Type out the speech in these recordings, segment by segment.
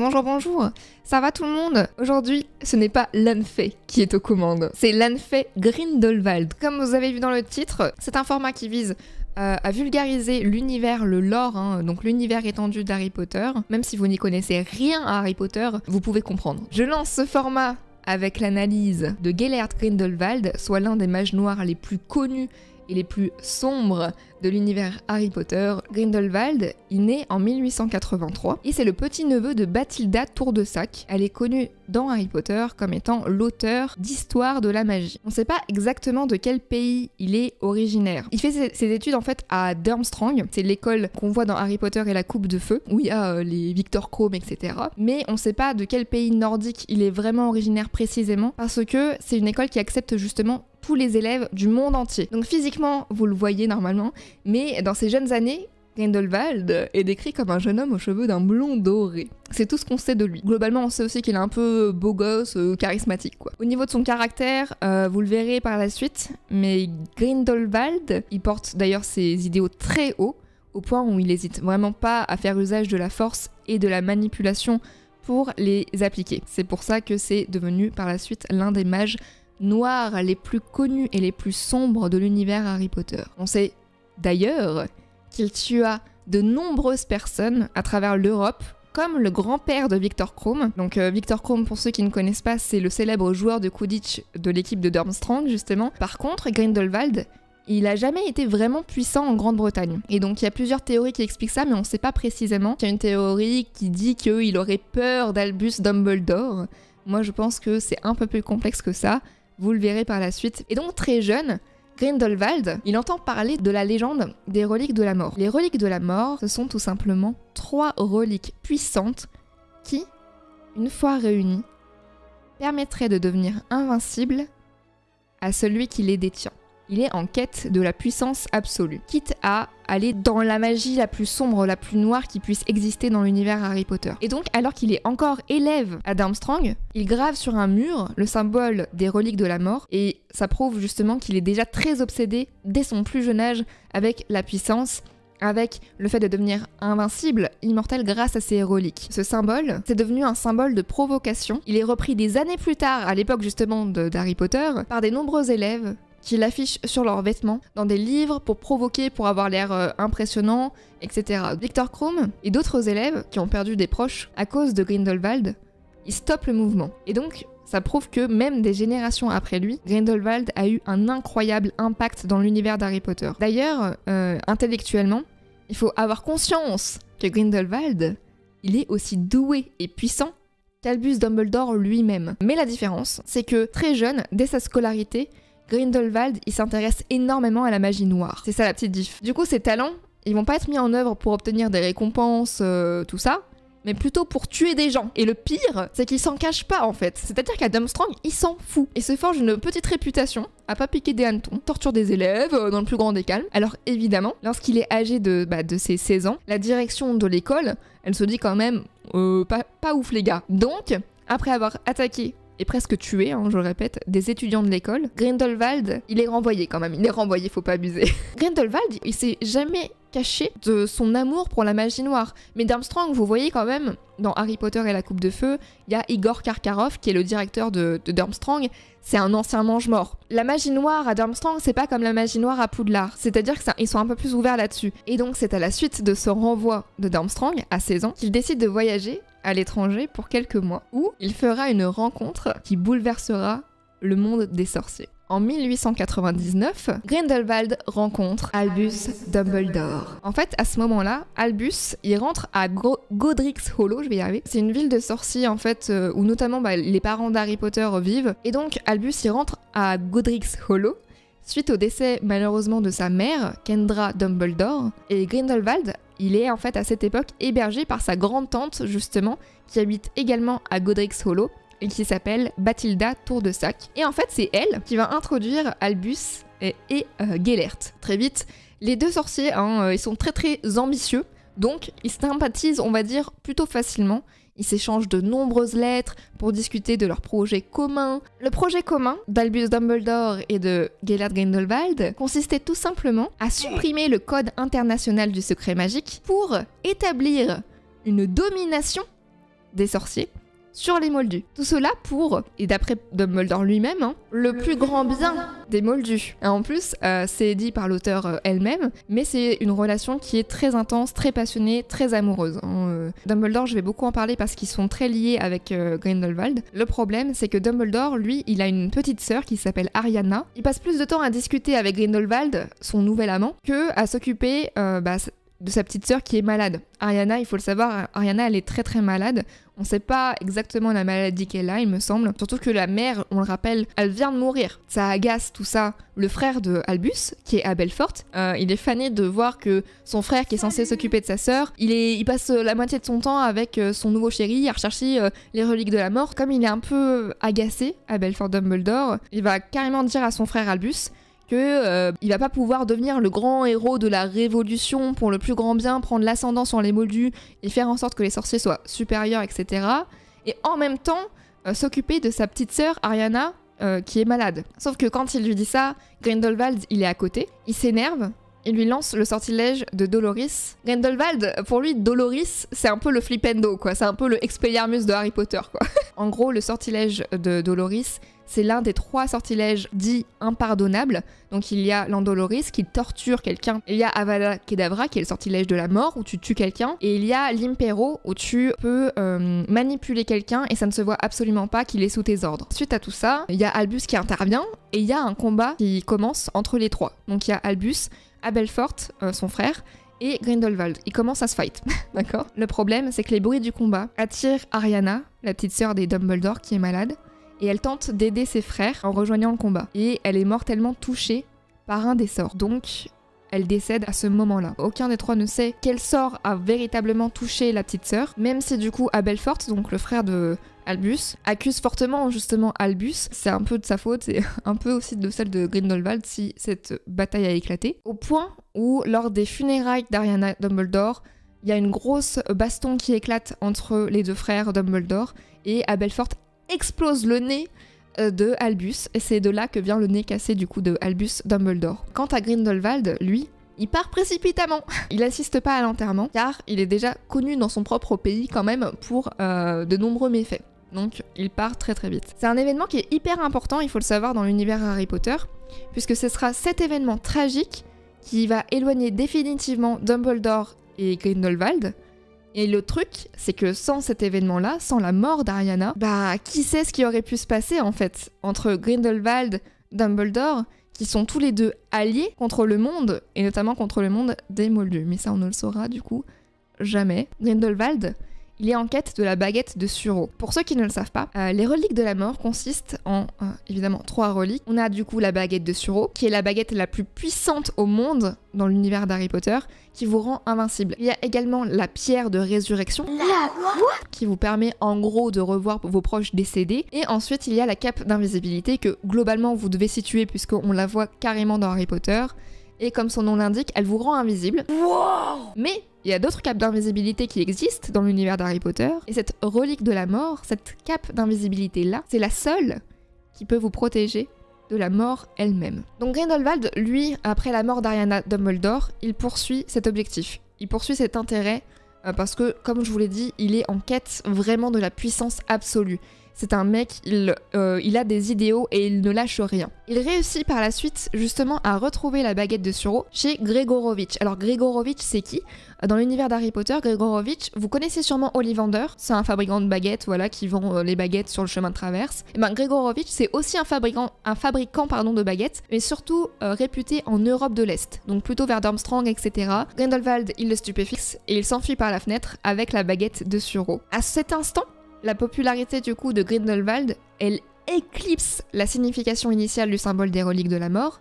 Bonjour, bonjour, ça va tout le monde? Aujourd'hui, ce n'est pas Lanfey qui est aux commandes, c'est Lanfey Grindelwald. Comme vous avez vu dans le titre, c'est un format qui vise à vulgariser l'univers, le lore, donc l'univers étendu d'Harry Potter. Même si vous n'y connaissez rien à Harry Potter, vous pouvez comprendre. Je lance ce format avec l'analyse de Gellert Grindelwald, soit l'un des mages noirs les plus connus et les plus sombres de l'univers Harry Potter. Grindelwald, il naît en 1883 et c'est le petit-neveu de Bathilda Tour-de-Sac. Elle est connue dans Harry Potter comme étant l'auteur d'Histoire de la magie. On ne sait pas exactement de quel pays il est originaire. Il fait ses études en fait à Durmstrang, c'est l'école qu'on voit dans Harry Potter et la Coupe de Feu, où il y a les Victor Krum, etc. Mais on ne sait pas de quel pays nordique il est vraiment originaire précisément, parce que c'est une école qui accepte justement tous les élèves du monde entier. Donc physiquement, vous le voyez normalement, mais dans ses jeunes années, Grindelwald est décrit comme un jeune homme aux cheveux d'un blond doré. C'est tout ce qu'on sait de lui. Globalement, on sait aussi qu'il est un peu beau gosse, charismatique quoi. Au niveau de son caractère, vous le verrez par la suite, mais Grindelwald, il porte d'ailleurs ses idéaux très haut, au point où il n'hésite vraiment pas à faire usage de la force et de la manipulation pour les appliquer. C'est pour ça que c'est devenu par la suite l'un des mages noirs les plus connus et les plus sombres de l'univers Harry Potter. On sait d'ailleurs qu'il tua de nombreuses personnes à travers l'Europe, comme le grand-père de Victor Krum. Donc Victor Krum, pour ceux qui ne connaissent pas, c'est le célèbre joueur de Quidditch de l'équipe de Durmstrang, justement. Par contre, Grindelwald, il a jamais été vraiment puissant en Grande-Bretagne. Et donc il y a plusieurs théories qui expliquent ça, mais on ne sait pas précisément. Il y a une théorie qui dit qu'il aurait peur d'Albus Dumbledore. Moi, je pense que c'est un peu plus complexe que ça. Vous le verrez par la suite. Et donc très jeune, Grindelwald, il entend parler de la légende des reliques de la mort. Les reliques de la mort, ce sont tout simplement 3 reliques puissantes qui, une fois réunies, permettraient de devenir invincible à celui qui les détient. Il est en quête de la puissance absolue, quitte à aller dans la magie la plus sombre, la plus noire qui puisse exister dans l'univers Harry Potter. Et donc, alors qu'il est encore élève à Durmstrang, il grave sur un mur le symbole des reliques de la mort, et ça prouve justement qu'il est déjà très obsédé dès son plus jeune âge avec la puissance, avec le fait de devenir invincible, immortel grâce à ces reliques. Ce symbole, c'est devenu un symbole de provocation. Il est repris des années plus tard, à l'époque justement d'Harry Potter, par des nombreux élèves qui l'affichent sur leurs vêtements, dans des livres pour provoquer, pour avoir l'air impressionnant, etc. Victor Krum et d'autres élèves qui ont perdu des proches à cause de Grindelwald, ils stoppent le mouvement. Et donc, ça prouve que même des générations après lui, Grindelwald a eu un incroyable impact dans l'univers d'Harry Potter. D'ailleurs, intellectuellement, il faut avoir conscience que Grindelwald, il est aussi doué et puissant qu'Albus Dumbledore lui-même. Mais la différence, c'est que très jeune, dès sa scolarité, Grindelwald, il s'intéresse énormément à la magie noire. C'est ça la petite diff. Du coup, ses talents, ils vont pas être mis en œuvre pour obtenir des récompenses, tout ça, mais plutôt pour tuer des gens. Et le pire, c'est qu'il s'en cache pas en fait. C'est-à-dire qu'à Durmstrang, il s'en fout. Il se forge une petite réputation à pas piquer des hannetons, torture des élèves dans le plus grand des calmes. Alors évidemment, lorsqu'il est âgé de ses 16 ans, la direction de l'école, elle se dit quand même pas ouf les gars. Donc, après avoir attaqué et presque tué, je le répète, des étudiants de l'école, Grindelwald, il est renvoyé quand même. Il est renvoyé, faut pas abuser. Grindelwald, il s'est jamais caché de son amour pour la magie noire. Mais Durmstrang, vous voyez quand même, dans Harry Potter et la Coupe de Feu, il y a Igor Karkaroff, qui est le directeur de Durmstrang. C'est un ancien mange-mort. La magie noire à Durmstrang, c'est pas comme la magie noire à Poudlard. C'est-à-dire qu'ils sont un peu plus ouverts là-dessus. Et donc, c'est à la suite de ce renvoi de Durmstrang, à 16 ans, qu'il décide de voyager à l'étranger pour quelques mois, où il fera une rencontre qui bouleversera le monde des sorciers. En 1899, Grindelwald rencontre Albus Dumbledore. En fait, à ce moment-là, Albus, il rentre à Godric's Hollow, je vais y arriver. C'est une ville de sorciers, en fait, où notamment les parents d'Harry Potter vivent. Et donc, Albus, il rentre à Godric's Hollow, suite au décès, malheureusement, de sa mère, Kendra Dumbledore. Et Grindelwald, il est en fait à cette époque hébergé par sa grande-tante, justement, qui habite également à Godric's Hollow, et qui s'appelle Bathilda Tour-de-Sac. Et en fait, c'est elle qui va introduire Albus et Gellert. Très vite, les deux sorciers, ils sont très très ambitieux, donc ils sympathisent, on va dire, plutôt facilement. Ils s'échangent de nombreuses lettres pour discuter de leur projet commun. Le projet commun d'Albus Dumbledore et de Gellert Grindelwald consistait tout simplement à supprimer le Code international du secret magique pour établir une domination des sorciers sur les Moldus. Tout cela pour, et d'après Dumbledore lui-même, hein, le plus grand bien des Moldus. Et en plus, c'est dit par l'auteur elle-même, mais c'est une relation qui est très intense, très passionnée, très amoureuse. Dumbledore, je vais beaucoup en parler parce qu'ils sont très liés avec Grindelwald. Le problème, c'est que Dumbledore, lui, il a une petite sœur qui s'appelle Ariana. Il passe plus de temps à discuter avec Grindelwald, son nouvel amant, que à s'occuper de sa petite sœur qui est malade. Ariana, il faut le savoir, Ariana, elle est très très malade. On sait pas exactement la maladie qu'elle a, il me semble. Surtout que la mère, on le rappelle, elle vient de mourir. Ça agace tout ça. Le frère de Albus, qui est à Belfort, il est fané de voir que son frère, qui est censé s'occuper de sa sœur, il passe la moitié de son temps avec son nouveau chéri à rechercher les reliques de la mort. Comme il est un peu agacé à Belfort Dumbledore, il va carrément dire à son frère Albus il va pas pouvoir devenir le grand héros de la révolution pour le plus grand bien, prendre l'ascendant sur les Moldus et faire en sorte que les sorciers soient supérieurs, etc. Et en même temps, s'occuper de sa petite sœur Ariana, qui est malade. Sauf que quand il lui dit ça, Grindelwald, il est à côté, il s'énerve, il lui lance le sortilège de Doloris. Grindelwald, pour lui, Doloris, c'est un peu le Flipendo, quoi. C'est un peu le Expelliarmus de Harry Potter, quoi. En gros, le sortilège de Doloris, c'est l'un des 3 sortilèges dits impardonnables. Donc il y a l'Andoloris qui torture quelqu'un. Il y a Avada Kedavra qui est le sortilège de la mort où tu tues quelqu'un. Et il y a l'Impero où tu peux manipuler quelqu'un et ça ne se voit absolument pas qu'il est sous tes ordres. Suite à tout ça, il y a Albus qui intervient et il y a un combat qui commence entre les 3. Donc il y a Albus, Belfort, son frère, et Grindelwald. Ils commencent à se fight, d'accord ? Le problème, c'est que les bruits du combat attirent Ariana, la petite sœur des Dumbledore qui est malade, et elle tente d'aider ses frères en rejoignant le combat. Et elle est mortellement touchée par un des sorts. Donc, elle décède à ce moment-là. Aucun des 3 ne sait quel sort a véritablement touché la petite sœur, même si du coup Belfort, donc le frère de Albus, accuse fortement justement Albus. C'est un peu de sa faute, c'est un peu aussi de celle de Grindelwald si cette bataille a éclaté. Au point où, lors des funérailles d'Ariana Dumbledore, il y a une grosse baston qui éclate entre les 2 frères Dumbledore et Belfort explose le nez de Albus, et c'est de là que vient le nez cassé du coup de Albus Dumbledore. Quant à Grindelwald, lui, il part précipitamment. Il n'assiste pas à l'enterrement, car il est déjà connu dans son propre pays quand même pour de nombreux méfaits. Donc il part très très vite. C'est un événement qui est hyper important, il faut le savoir, dans l'univers Harry Potter, puisque ce sera cet événement tragique qui va éloigner définitivement Dumbledore et Grindelwald. Et le truc, c'est que sans cet événement-là, sans la mort d'Ariana, qui sait ce qui aurait pu se passer en fait entre Grindelwald, Dumbledore, qui sont tous les 2 alliés contre le monde, et notamment contre le monde des Moldus. Mais ça, on ne le saura du coup jamais. Grindelwald, il est en quête de la baguette de Suro. Pour ceux qui ne le savent pas, les reliques de la mort consistent en, évidemment, 3 reliques. On a du coup la baguette de Suro, qui est la baguette la plus puissante au monde dans l'univers d'Harry Potter, qui vous rend invincible. Il y a également la pierre de résurrection, qui vous permet en gros de revoir vos proches décédés. Et ensuite, il y a la cape d'invisibilité que globalement vous devez situer puisqu'on la voit carrément dans Harry Potter. Et comme son nom l'indique, elle vous rend invisible. Wow. Mais il y a d'autres capes d'invisibilité qui existent dans l'univers d'Harry Potter. Et cette relique de la mort, cette cape d'invisibilité-là, c'est la seule qui peut vous protéger de la mort elle-même. Donc Grindelwald, lui, après la mort d'Ariana Dumbledore, il poursuit cet objectif. Il poursuit cet intérêt parce que, comme je vous l'ai dit, il est en quête vraiment de la puissance absolue. C'est un mec, il a des idéaux et il ne lâche rien. Il réussit par la suite justement à retrouver la baguette de Suro chez Gregorovitch. Alors Gregorovitch, c'est qui ? Dans l'univers d'Harry Potter, Gregorovitch, vous connaissez sûrement Ollivander, c'est un fabricant de baguettes, voilà, qui vend les baguettes sur le chemin de traverse. Et ben Gregorovitch, c'est aussi un fabricant de baguettes, mais surtout réputé en Europe de l'Est, donc plutôt vers Durmstrang, etc. Grindelwald, il le stupéfixe et il s'enfuit par la fenêtre avec la baguette de Suro. À cet instant, la popularité du coup de Grindelwald, elle éclipse la signification initiale du symbole des reliques de la mort,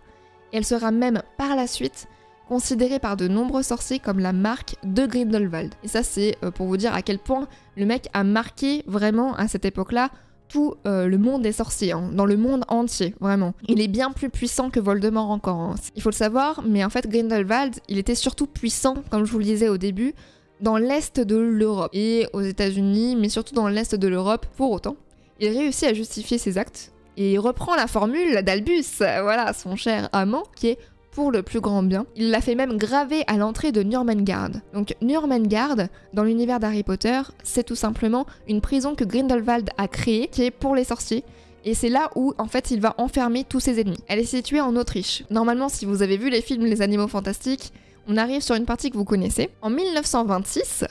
et elle sera même par la suite considérée par de nombreux sorciers comme la marque de Grindelwald. Et ça c'est pour vous dire à quel point le mec a marqué vraiment à cette époque-là tout le monde des sorciers, hein, dans le monde entier, vraiment. Il est bien plus puissant que Voldemort encore, hein. Il faut le savoir, mais en fait Grindelwald, il était surtout puissant, comme je vous le disais au début, dans l'est de l'Europe et aux États-Unis, mais surtout dans l'est de l'Europe. Pour autant, il réussit à justifier ses actes et il reprend la formule d'Albus, voilà, son cher amant, qui est pour le plus grand bien. Il l'a fait même graver à l'entrée de Nurmengard. Donc Nurmengard, dans l'univers d'Harry Potter, c'est tout simplement une prison que Grindelwald a créée, qui est pour les sorciers. Et c'est là où, en fait, il va enfermer tous ses ennemis. Elle est située en Autriche. Normalement, si vous avez vu les films Les Animaux Fantastiques, on arrive sur une partie que vous connaissez. En 1926,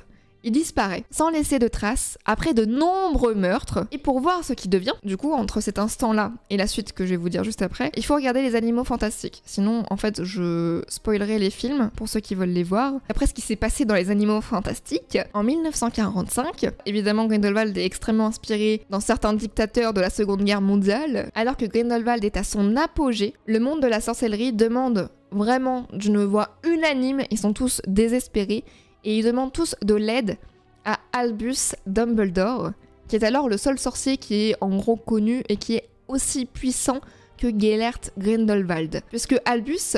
il disparaît, sans laisser de traces, après de nombreux meurtres. Et pour voir ce qui devient, du coup, entre cet instant-là et la suite que je vais vous dire juste après, il faut regarder Les Animaux Fantastiques. Sinon, en fait, je spoilerai les films pour ceux qui veulent les voir. Après ce qui s'est passé dans Les Animaux Fantastiques, en 1945, évidemment, Grindelwald est extrêmement inspiré dans certains dictateurs de la Seconde Guerre mondiale. Alors que Grindelwald est à son apogée, le monde de la sorcellerie demande vraiment d'une voix unanime, ils sont tous désespérés, et ils demandent tous de l'aide à Albus Dumbledore, qui est alors le seul sorcier qui est en gros connu et qui est aussi puissant que Gellert Grindelwald. Puisque Albus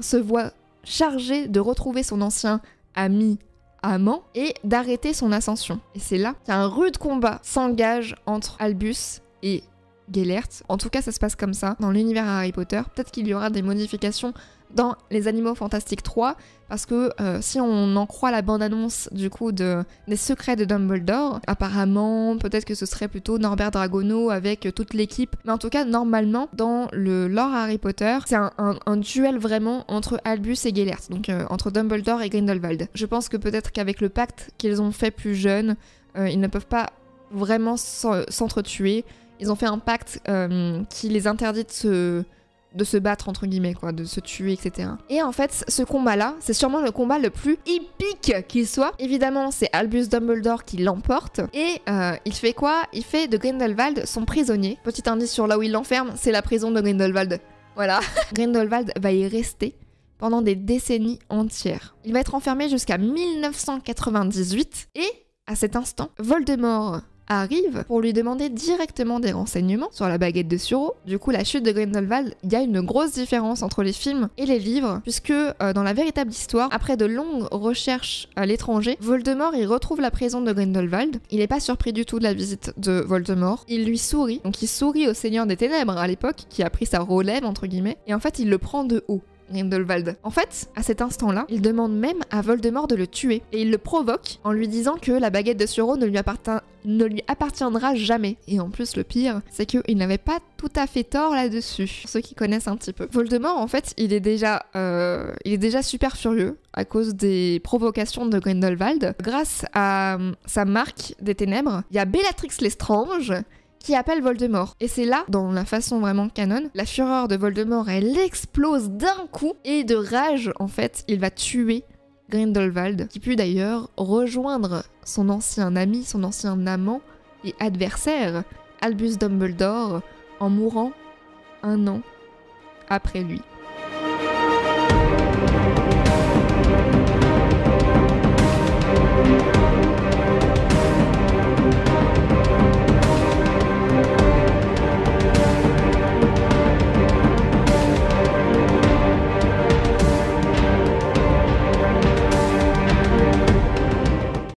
se voit chargé de retrouver son ancien amant et d'arrêter son ascension. Et c'est là qu'un rude combat s'engage entre Albus et Gellert. En tout cas, ça se passe comme ça dans l'univers Harry Potter. Peut-être qu'il y aura des modifications dans Les Animaux Fantastiques 3, parce que si on en croit la bande-annonce du coup des secrets de Dumbledore, apparemment peut-être que ce serait plutôt Norbert Dragono avec toute l'équipe, mais en tout cas normalement dans le lore Harry Potter, c'est un duel vraiment entre Albus et Gellert, donc entre Dumbledore et Grindelwald. Je pense que peut-être qu'avec le pacte qu'ils ont fait plus jeunes, ils ne peuvent pas vraiment s'entretuer. Ils ont fait un pacte qui les interdit de se battre, entre guillemets, quoi, de se tuer, etc. Et en fait, ce combat-là, c'est sûrement le combat le plus épique qu'il soit. Évidemment, c'est Albus Dumbledore qui l'emporte. Et il fait quoi? Il fait de Grindelwald son prisonnier. Petit indice sur là où il l'enferme, c'est la prison de Grindelwald. Voilà. Grindelwald va y rester pendant des décennies entières. Il va être enfermé jusqu'à 1998. Et, à cet instant, Voldemort arrive pour lui demander directement des renseignements sur la baguette de Suro. Du coup, la chute de Grindelwald, il y a une grosse différence entre les films et les livres, puisque dans la véritable histoire, après de longues recherches à l'étranger, Voldemort il retrouve la prison de Grindelwald. Il n'est pas surpris du tout de la visite de Voldemort. Il lui sourit, donc il sourit au Seigneur des Ténèbres à l'époque, qui a pris sa relève entre guillemets, et en fait il le prend de haut. Grindelwald. En fait, à cet instant-là, il demande même à Voldemort de le tuer, et il le provoque en lui disant que la baguette de Suro ne lui appartiendra jamais. Et en plus, le pire, c'est qu'il n'avait pas tout à fait tort là-dessus, pour ceux qui connaissent un petit peu. Voldemort, en fait, il est déjà super furieux à cause des provocations de Grindelwald. Grâce à sa marque des ténèbres, il y a Bellatrix Lestrange qui appelle Voldemort. Et c'est là, dans la façon vraiment canon, la fureur de Voldemort, elle explose d'un coup, et de rage, en fait, il va tuer Grindelwald, qui put d'ailleurs rejoindre son ancien ami, son ancien amant et adversaire, Albus Dumbledore, en mourant 1 an après lui.